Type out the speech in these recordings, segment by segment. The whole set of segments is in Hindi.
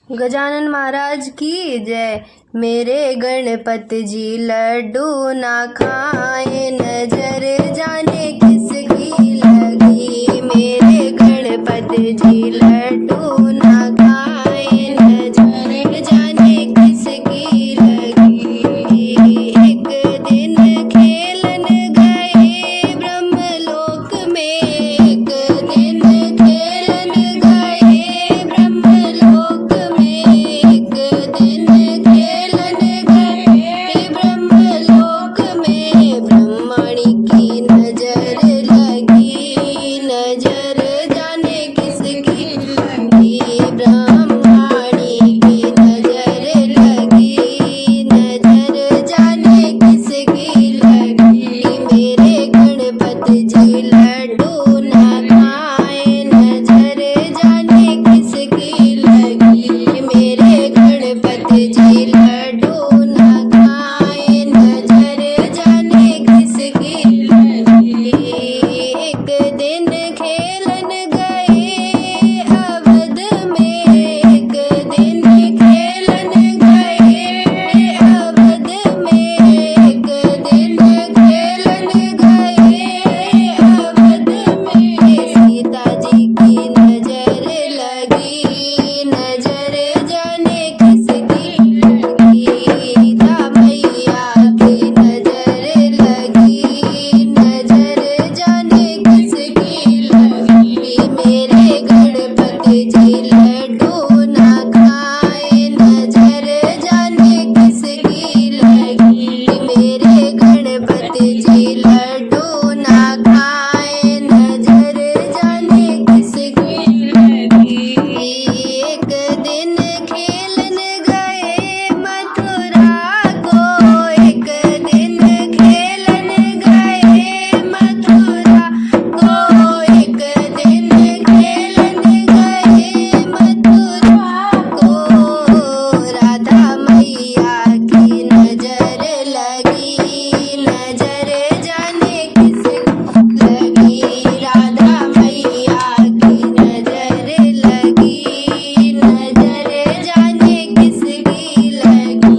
गजानन महाराज की जय। मेरे गणपति जी लड्डू ना खाए, नजर जाने किसकी लगी। मेरे गणपति जी लड्डू ना खाए, नजर जाने किसकी लगी। एक दिन खेलन गए ब्रह्मलोक में, एक दिन खेलन गए ब्रह्मलोक में, एक दिन खेलन गए ब्रह्मलोक में। ब्रह्मणि की नजर लगी, नजर जाने किसकी लगी। ब्रह्मणि की नजर लगी, नजर जाने किसकी लगी। मेरे गणपति जी लड्डू ना खाए, नजर जाने किसकी लगी। मेरे गणपति जी लड्डू ना खाए, नजर जाने किसकी लगी। एक दिन खेलन गए अवध में, एक दिन खेलन गए अवध में, एक दिन खेलन गए अवध में। सीता जी की नजर लगी, नजर जाने किसकी लगी। सीता मैया की नजर लगी, नजर जाने किसकी लगी। मेरे गणपति जी लड्डू ना खाए, नजर जाने किसकी लगी। मेरे गणपति जी लड्डू ना खाए, नजर जाने किसकी लगी। एक दिन खेलन गए मथुरा को, एक दिन खेलन गए मथुरा को, एक दिन खेलन गए मथुरा को। राधा मैया की नजर लगी, नजर जाने किसकी लगी। राधा मैया की नजर लगी, नजर जाने किसकी लगी।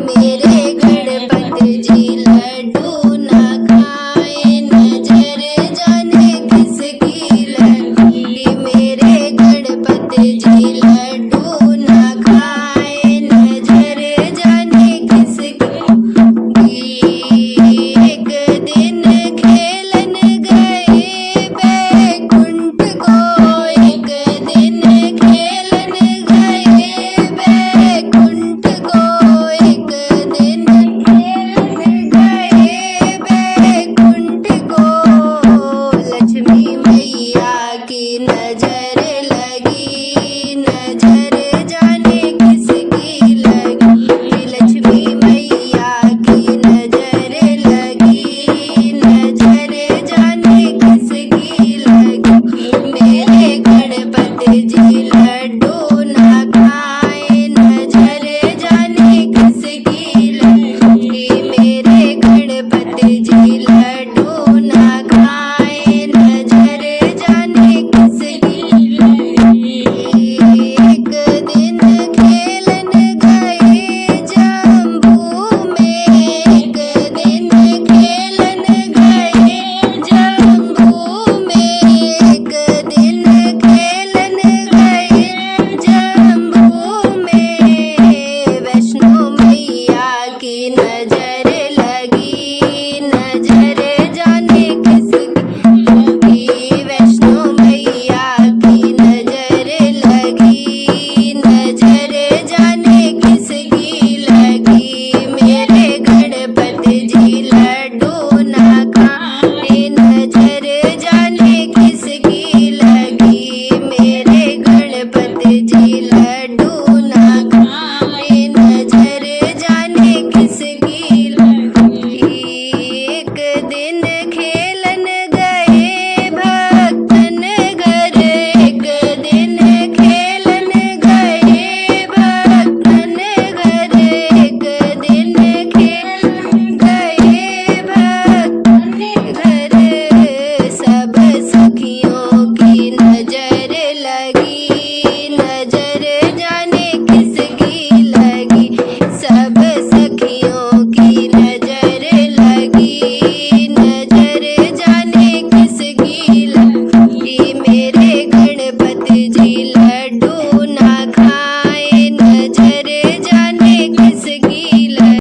मेरे गणपति जी लड्डू ना खाए, नजर जाने किसकी लगी। मेरे गणपति जी लड्डू ना खाए, नजर जाने किसकी लगी। एक दिन खेलन गए बैकुंठ को, एक दिन खेलन गए बैकुंठ को, एक दिन खेलन गए बैकुंठ को। लक्ष्मी मैया की नजर लगी, नजर जाने किसकी लगी। लक्ष्मी मैया की नजर लगी, नजर जाने किसकी लगी। मेरे गणपति जी लड्डू ना खाए, नजर जाने किसकी लगी। मेरे गणपति जी लड्डू ना खाए, नजर जाने किसकी लगी। एक दिन खेलन गए जम्बू में, एक दिन खेलन गए जम्बू में, एक दिन खेलन गए जम्बू में। वैष्णो मैया की नजर लगी, नजर जाने किसकी लगी। वैष्णो मैया की नजर लगी, नजर